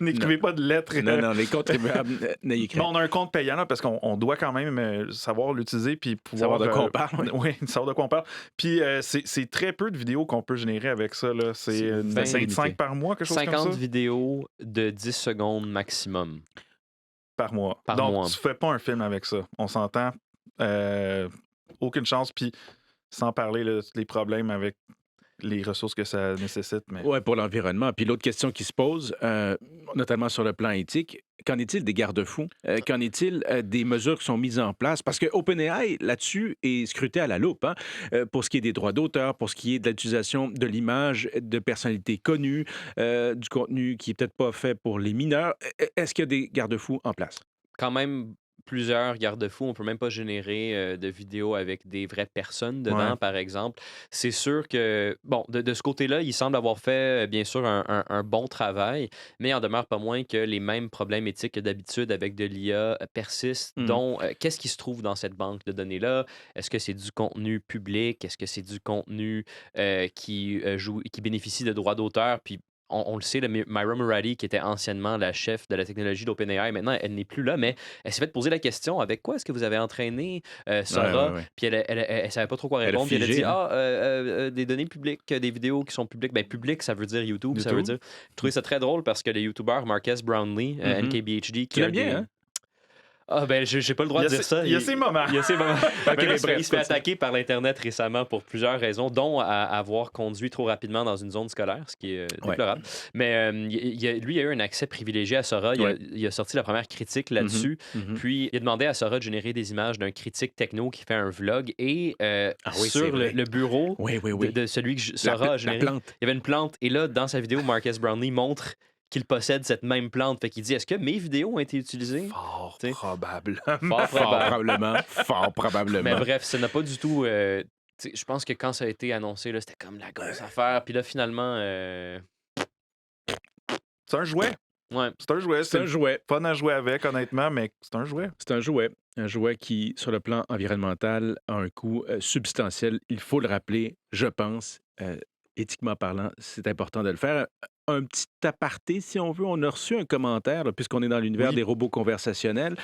N'écrivez pas de lettres. Non, les contribuables n'ayez Mais on a un compte payant là, parce qu'on doit quand même savoir l'utiliser puis pouvoir. Savoir de quoi on parle. Oui, savoir de quoi on parle. Puis c'est très peu de vidéos qu'on peut générer avec ça. Là. C'est 25 par mois, quelque chose comme ça. 50 vidéos de 10 secondes maximum. Par mois. Par Donc, mois. tu fais pas un film avec ça. On s'entend. Aucune chance. Puis sans parler là, les problèmes avec les ressources que ça nécessite. Mais... Oui, pour l'environnement. Puis l'autre question qui se pose, notamment sur le plan éthique, qu'en est-il des garde-fous? Qu'en est-il des mesures qui sont mises en place? Parce que OpenAI, là-dessus, est scruté à la loupe, hein, pour ce qui est des droits d'auteur, pour ce qui est de l'utilisation de l'image de personnalités connues, du contenu qui n'est peut-être pas fait pour les mineurs. Est-ce qu'il y a des garde-fous en place? Quand même plusieurs garde-fous. On peut même pas générer de vidéos avec des vraies personnes dedans, Ouais. par exemple. C'est sûr que, bon, de ce côté-là, il semble avoir fait, bien sûr, un bon travail, mais il en demeure pas moins que les mêmes problèmes éthiques que d'habitude avec de l'IA persistent, Mhm. dont qu'est-ce qui se trouve dans cette banque de données-là? Est-ce que c'est du contenu public? Est-ce que c'est du contenu qui bénéficie de droits d'auteur? Puis on le sait, Myra Murati, qui était anciennement la chef de la technologie d'OpenAI, maintenant, elle n'est plus là, mais elle s'est fait poser la question, avec quoi est-ce que vous avez entraîné Sora? Ouais. Puis elle savait pas trop quoi Elle a répondre. Puis elle a figé, dit, hein. des données publiques, des vidéos qui sont publiques. Ben, public, ça veut dire YouTube, ça veut YouTube. dire... Je trouvais ça très drôle parce que le YouTuber Marcus Brownlee, NKBHD, Tu l'aimes bien, hein? Ah ben, j'ai pas le droit de dire ça. Il y a ses moments. Il y a ces moments. Ok, Mais là, mais bref, il se fait continue. attaquer par l'Internet récemment pour plusieurs raisons, dont à avoir conduit trop rapidement dans une zone scolaire, ce qui est déplorable. Mais lui, il a eu un accès privilégié à Sora. Il a sorti la première critique là-dessus. Puis, il a demandé à Sora de générer des images d'un critique techno qui fait un vlog. Et oui, c'est sur vrai. le bureau Oui. de celui que Sora a généré, La plante. il y avait une plante. Et là, dans sa vidéo, Marcus Brownlee montre qu'il possède cette même plante. Fait qu'il dit, est-ce que mes vidéos ont été utilisées? Fort T'sais. probablement. Fort probablement. Mais bref, ça n'a pas du tout... je pense que quand ça a été annoncé, là, c'était comme la grosse affaire. Puis là, finalement... C'est un jouet. ouais. C'est un jouet. C'est un jouet. Fun à jouer avec, honnêtement, mais c'est un jouet. C'est un jouet. Un jouet qui, sur le plan environnemental, a un coût substantiel. Il faut le rappeler, je pense. Éthiquement parlant, c'est important de le faire. Un petit aparté, si on veut. On a reçu un commentaire, là, puisqu'on est dans l'univers Oui. des robots conversationnels,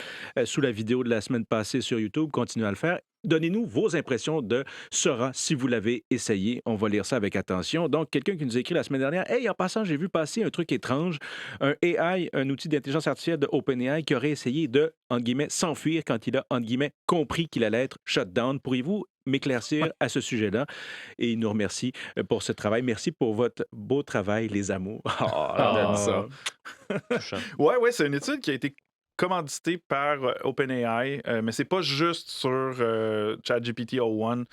sous la vidéo de la semaine passée sur YouTube. Continuez à le faire. Donnez-nous vos impressions de Sora si vous l'avez essayé. On va lire ça avec attention. Donc, quelqu'un qui nous a écrit la semaine dernière, « Hey, en passant, j'ai vu passer un truc étrange. Un AI, un outil d'intelligence artificielle de OpenAI qui aurait essayé de, entre guillemets, s'enfuir quand il a, entre guillemets, compris qu'il allait être shut down. Pourriez-vous m'éclaircir à ce sujet-là? » Et il nous remercie pour ce travail. Merci pour votre beau travail, les amours. On aime ça. Touchant. Ouais, c'est une étude qui a été commanditée par OpenAI, mais c'est pas juste sur ChatGPT O1.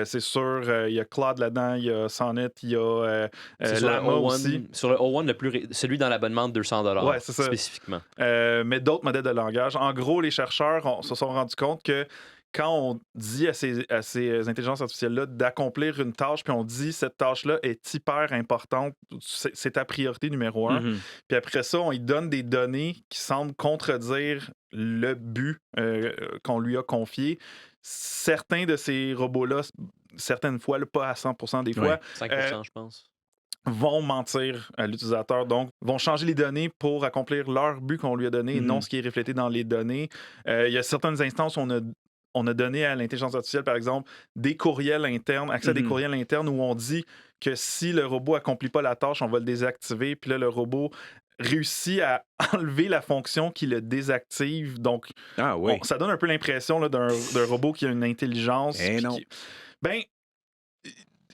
C'est sur, il y a Claude là-dedans, il y a Sonnet, il y a C'est sur le Llama O1, aussi. sur le O1, celui dans l'abonnement de $200, Ouais, c'est ça. spécifiquement. Mais d'autres modèles de langage. En gros, les chercheurs se sont rendus compte que quand on dit à ces intelligences artificielles-là d'accomplir une tâche, puis on dit cette tâche-là est hyper importante, c'est ta priorité numéro un. Mhm. Puis après ça, on lui donne des données qui semblent contredire le but qu'on lui a confié. Certains de ces robots-là, certaines fois, là, pas à 100% des fois, 5%, je pense. vont mentir à l'utilisateur, donc vont changer les données pour accomplir leur but qu'on lui a donné et non ce qui est reflété dans les données. Il y a certaines instances où on a donné à l'intelligence artificielle, par exemple, des courriels internes, accès à des courriels internes où on dit que si le robot accomplit pas la tâche, on va le désactiver. Puis là, le robot réussit à enlever la fonction qui le désactive. Donc, Ah oui. ça donne un peu l'impression là, d'un robot qui a une intelligence. Eh non. Ben,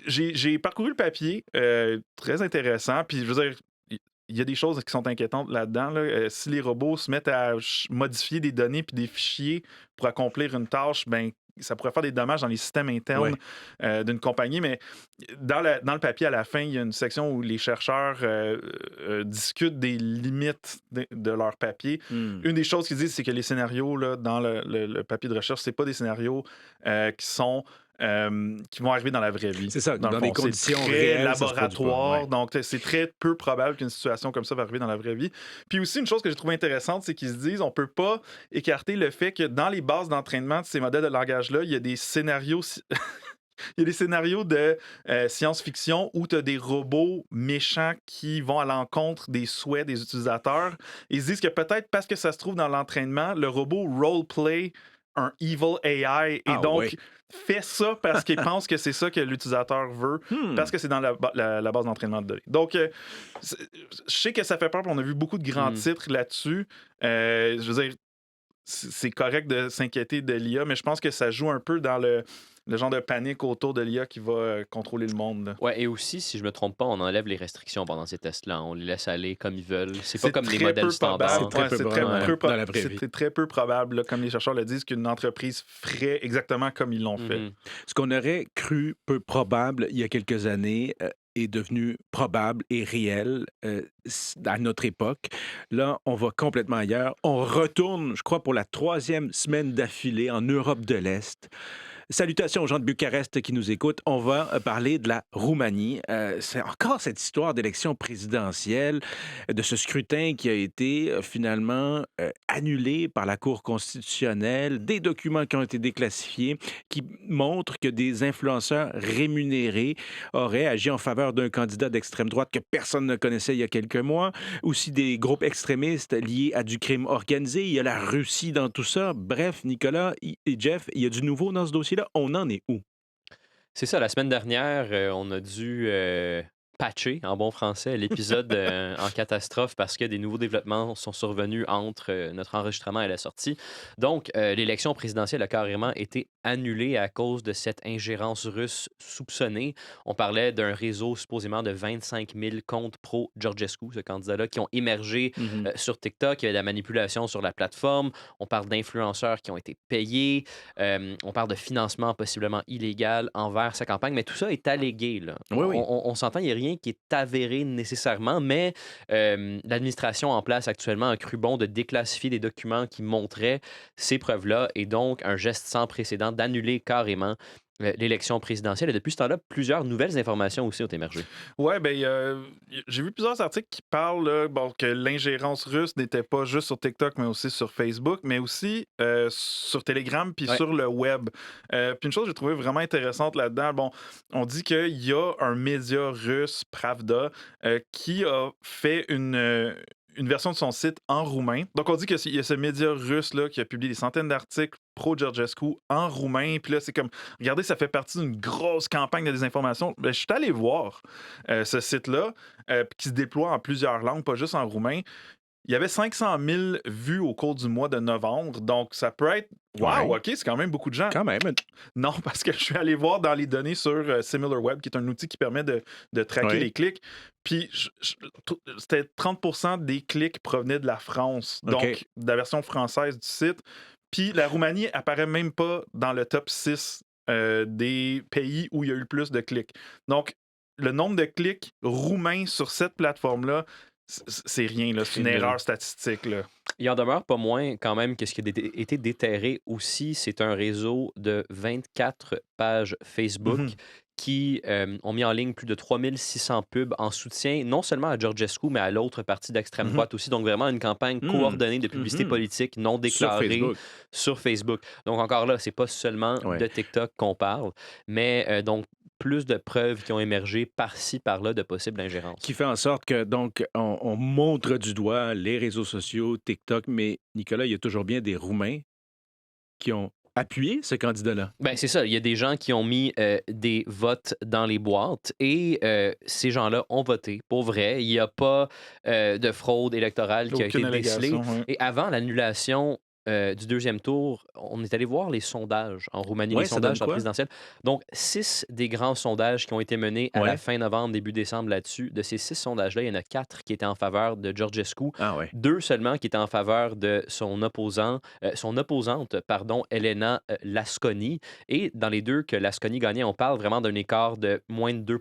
j'ai parcouru le papier, très intéressant. Puis, je veux dire, il y a des choses qui sont inquiétantes là-dedans. Là. Si les robots se mettent à modifier des données puis des fichiers pour accomplir une tâche, ben ça pourrait faire des dommages dans les systèmes internes d'une compagnie. Mais dans le papier, à la fin, il y a une section où les chercheurs discutent des limites de leur papier. Une des choses qu'ils disent, c'est que les scénarios là, dans le papier de recherche, c'est pas des scénarios qui vont arriver dans la vraie vie. C'est ça, dans des conditions réelles, laboratoire. Donc, c'est très peu probable qu'une situation comme ça va arriver dans la vraie vie. Puis aussi, une chose que j'ai trouvé intéressante, c'est qu'ils se disent on peut pas écarter le fait que dans les bases d'entraînement de ces modèles de langage-là, il y a des scénarios... Il y a des scénarios de science-fiction où tu as des robots méchants qui vont à l'encontre des souhaits des utilisateurs. Ils se disent que peut-être parce que ça se trouve dans l'entraînement, le robot roleplay un evil AI et donc fait ça parce qu'il pense que c'est ça que l'utilisateur veut, parce que c'est dans la base d'entraînement de données. Donc, je sais que ça fait peur, puis on a vu beaucoup de grands titres là-dessus. Je veux dire, c'est correct de s'inquiéter de l'IA, mais je pense que ça joue un peu dans le genre de panique autour de l'IA qui va contrôler le monde. Oui, et aussi, si je me trompe pas, on enlève les restrictions pendant ces tests-là. On les laisse aller comme ils veulent. C'est pas comme les modèles standards. C'est très peu probable, là, comme les chercheurs le disent, qu'une entreprise ferait exactement comme ils l'ont fait. Ce qu'on aurait cru peu probable il y a quelques années est devenu probable et réel à notre époque. Là, on va complètement ailleurs. On retourne, je crois, pour la 3e semaine d'affilée en Europe de l'Est. Salutations aux gens de Bucarest qui nous écoutent. On va parler de la Roumanie. C'est encore cette histoire d'élection présidentielle, de ce scrutin qui a été finalement annulé par la Cour constitutionnelle, des documents qui ont été déclassifiés, qui montrent que des influenceurs rémunérés auraient agi en faveur d'un candidat d'extrême droite que personne ne connaissait il y a quelques mois. Aussi des groupes extrémistes liés à du crime organisé. Il y a la Russie dans tout ça. Bref, Nicolas et Jeff, il y a du nouveau dans ce dossier. On en est où? C'est ça, la semaine dernière, on a dû patcher, en bon français, l'épisode en catastrophe parce que des nouveaux développements sont survenus entre notre enregistrement et la sortie. Donc, l'élection présidentielle a carrément été annulée à cause de cette ingérence russe soupçonnée. On parlait d'un réseau supposément de 25 000 comptes pro-Georgescu, ce candidat-là, qui ont émergé sur TikTok. Il y avait de la manipulation sur la plateforme. On parle d'influenceurs qui ont été payés. On parle de financement possiblement illégal envers sa campagne. Mais tout ça est allégué. Là. Oui. On s'entend, il n'y a rien qui est avéré nécessairement, mais l'administration en place actuellement a cru bon de déclassifier des documents qui montraient ces preuves-là et donc un geste sans précédent d'annuler carrément l'élection présidentielle. Et depuis ce temps-là, plusieurs nouvelles informations aussi ont émergé. Oui, j'ai vu plusieurs articles qui parlent là, que l'ingérence russe n'était pas juste sur TikTok, mais aussi sur Facebook, mais aussi sur Telegram puis sur le web. Puis une chose que j'ai trouvé vraiment intéressante là-dedans, on dit qu'il y a un média russe, Pravda, qui a fait une version de son site en roumain. Donc, on dit qu'il y a ce média russe-là qui a publié des centaines d'articles pro-Georgescu en roumain. Puis là, c'est comme, regardez, ça fait partie d'une grosse campagne de désinformation. Je suis allé voir ce site-là qui se déploie en plusieurs langues, pas juste en roumain. Il y avait 500 000 vues au cours du mois de novembre. Donc, ça peut être... Wow, OK, c'est quand même beaucoup de gens. Quand même. Non, parce que je suis allé voir dans les données sur SimilarWeb, qui est un outil qui permet de traquer les clics. Puis, c'était 30% des clics provenaient de la France, donc de la version française du site. Puis, la Roumanie apparaît même pas dans le top 6 des pays où il y a eu le plus de clics. Donc, le nombre de clics roumains sur cette plateforme-là, c'est rien, là. C'est une erreur statistique, là. Il en demeure pas moins quand même que ce qui a été déterré aussi, c'est un réseau de 24 pages Facebook qui ont mis en ligne plus de 3600 pubs en soutien non seulement à Georgescu, mais à l'autre partie d'extrême droite aussi. Donc vraiment une campagne coordonnée de publicité politique non déclarée sur Facebook. Donc encore là, c'est pas seulement de TikTok qu'on parle, mais donc plus de preuves qui ont émergé par-ci, par-là de possibles ingérences. Qui fait en sorte que, donc, on montre du doigt les réseaux sociaux, TikTok, mais Nicolas, il y a toujours bien des Roumains qui ont appuyé ce candidat-là. Ben c'est ça. Il y a des gens qui ont mis des votes dans les boîtes et ces gens-là ont voté. Pour vrai, il n'y a pas de fraude électorale qui a été décelée. Et avant l'annulation du deuxième tour, on est allé voir les sondages en Roumanie, les Ouais, ça donne sondages à la quoi? présidentielle. Donc, 6 des grands sondages qui ont été menés à la Ouais. fin novembre, début décembre là-dessus. De ces 6 sondages-là, il y en a 4 qui étaient en faveur de Georgescu, Ah ouais. 2 seulement qui étaient en faveur de son opposante, pardon, Elena Lasconi. Et dans les deux que Lasconi gagnait, on parle vraiment d'un écart de moins de 2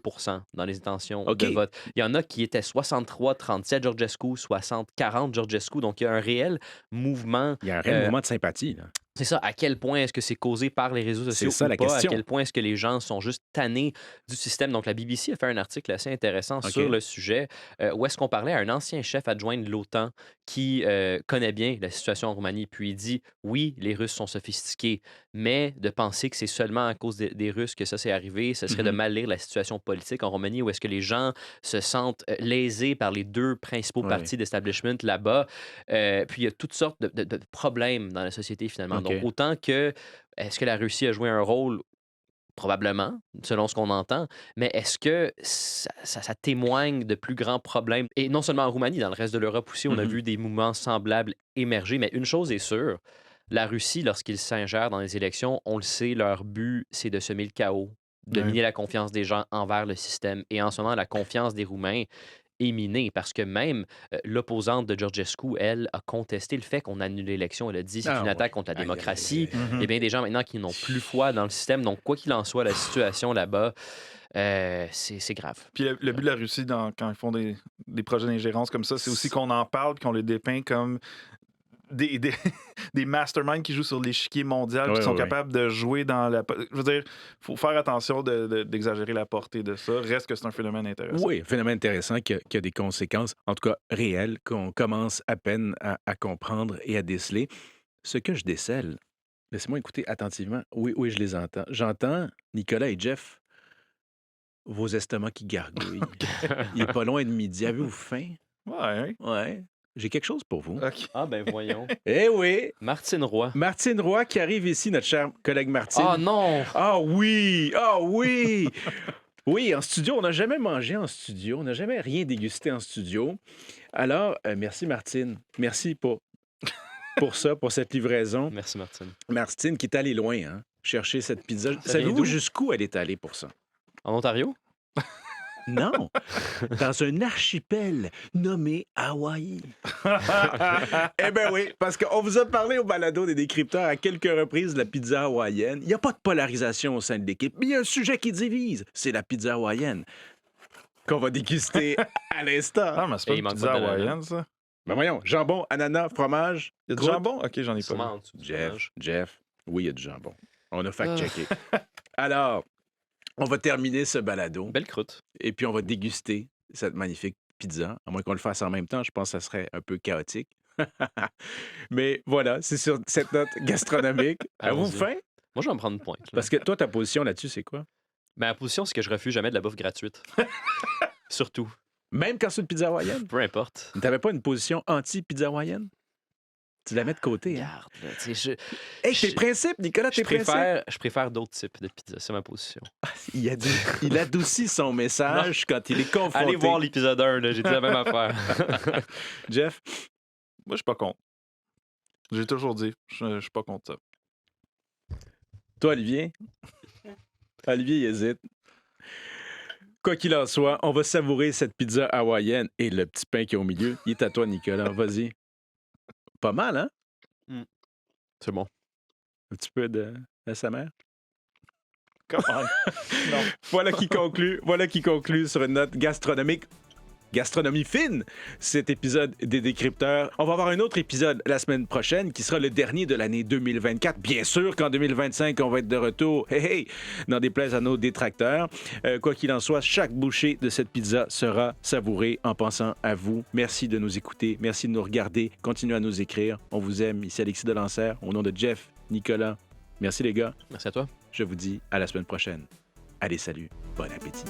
dans les intentions OK. de vote. Il y en a qui étaient 63-37 Georgescu, 60-40 Georgescu. Donc, il y a un réel mouvement. Il y a un réel mouvement de sympathie, là. C'est ça, à quel point est-ce que c'est causé par les réseaux sociaux C'est ça ou la pas? À question. quel point est-ce que les gens sont juste tannés du système? Donc, la BBC a fait un article assez intéressant OK. sur le sujet où est-ce qu'on parlait à un ancien chef adjoint de l'OTAN qui connaît bien la situation en Roumanie. Puis il dit, oui, les Russes sont sophistiqués, mais de penser que c'est seulement à cause des Russes que ça s'est arrivé, ce serait de mal lire la situation politique en Roumanie où est-ce que les gens se sentent lésés par les deux principaux Ouais. partis d'establishment là-bas. Puis il y a toutes sortes de problèmes dans la société finalement. OK. Donc autant que est-ce que la Russie a joué un rôle? Probablement, selon ce qu'on entend, mais est-ce que ça témoigne de plus grands problèmes? Et non seulement en Roumanie, dans le reste de l'Europe aussi, on a Mhm. vu des mouvements semblables émerger, mais une chose est sûre, la Russie, lorsqu'ils s'ingèrent dans les élections, on le sait, leur but, c'est de semer le chaos, de Ouais. miner la confiance des gens envers le système. Et en ce moment, la confiance des Roumains est minée parce que même l'opposante de Georgescu, elle, a contesté le fait qu'on annule l'élection. Elle a dit c'est Ah une ouais. attaque contre la Aïe, aïe, aïe, démocratie. aïe. Il y a bien des gens maintenant qui n'ont plus foi dans le système. Donc, quoi qu'il en soit, la situation là-bas, c'est grave. Puis le but de la Russie, quand ils font des projets d'ingérence comme ça, c'est aussi qu'on en parle, qu'on les dépeint comme des, des, des masterminds qui jouent sur l'échiquier mondial, Ouais, qui sont ouais, capables de jouer dans la... Je veux dire, il faut faire attention d'exagérer la portée de ça. Reste que c'est un phénomène intéressant. Oui, phénomène intéressant qui a des conséquences, en tout cas réelles, qu'on commence à peine à comprendre et à déceler. Ce que je décèle, laissez-moi écouter attentivement. Oui, oui, je les entends. J'entends, Nicolas et Jeff, vos estomacs qui gargouillent. Il est pas loin de midi. Avez-vous faim? Ouais. Ouais. J'ai quelque chose pour vous. OK. Ah ben voyons. Eh oui! Martine Roy. Martine Roy qui arrive ici, notre chère collègue Martine. Ah non! Ah oui! Ah oui! Oui, en studio, on n'a jamais mangé en studio, on n'a jamais rien dégusté en studio. Alors, merci Martine. Merci pour ça, pour cette livraison. Merci Martine. Martine qui est allée loin, hein, chercher cette pizza. vient Savez-vous d'où? jusqu'où elle est allée pour ça? En Ontario? Non, dans un archipel nommé Hawaï. Eh bien oui, parce qu'on vous a parlé au balado des décrypteurs à quelques reprises de la pizza hawaïenne. Il n'y a pas de polarisation au sein de l'équipe, mais il y a un sujet qui divise, c'est la pizza hawaïenne qu'on va déguster à l'instant. Ah, mais c'est pas Et il une manque pizza pas d'ananas. hawaïenne, ça? Ben voyons, jambon, ananas, fromage. Il y a du croûte. jambon? OK, j'en ai pas Sûrement vu. en dessous du fromage. Jeff, oui, il y a du jambon. On a fact-checké. Ah. Alors, on va terminer ce balado. Belle croûte. Et puis, on va déguster cette magnifique pizza. À moins qu'on le fasse en même temps, je pense que ça serait un peu chaotique. Mais voilà, c'est sur cette note gastronomique. Avez-vous Allons-y. faim? Moi, je vais en prendre une pointe. là. Parce que toi, ta position là-dessus, c'est quoi? Ma position, c'est que je refuse jamais de la bouffe gratuite. Surtout. Même quand c'est une pizza hawaïenne? Peu importe. T'avais pas une position anti-pizza hawaïenne? Tu la mets de côté, hein? Regarde, là, tu sais, Hey, tes je- principes, Nicolas, tes principes. je préfère d'autres types de pizza. C'est ma position. Il adoucit son message quand il est confronté. Allez voir l'épisode 1, là, j'ai dit la même affaire. Jeff, Moi, je suis pas contre. J'ai toujours dit, je suis pas contre ça. toi, Olivier? Olivier, il hésite. Quoi qu'il en soit, on va savourer cette pizza hawaïenne et le petit pain qui est au milieu. Il est à toi, Nicolas. Vas-y. Pas mal, hein? C'est bon. Un petit peu de SMR. Come on. Non. Voilà qui conclut sur une note gastronomique. Gastronomie fine, cet épisode des décrypteurs. On va avoir un autre épisode la semaine prochaine qui sera le dernier de l'année 2024. Bien sûr qu'en 2025, on va être de retour, n'en déplaise à nos détracteurs. Quoi qu'il en soit, chaque bouchée de cette pizza sera savourée en pensant à vous. Merci de nous écouter, merci de nous regarder, continuez à nous écrire. On vous aime, ici Alexis Delancer, au nom de Jeff, Nicolas. Merci les gars, Merci à toi. je vous dis à la semaine prochaine. Allez, salut, bon appétit.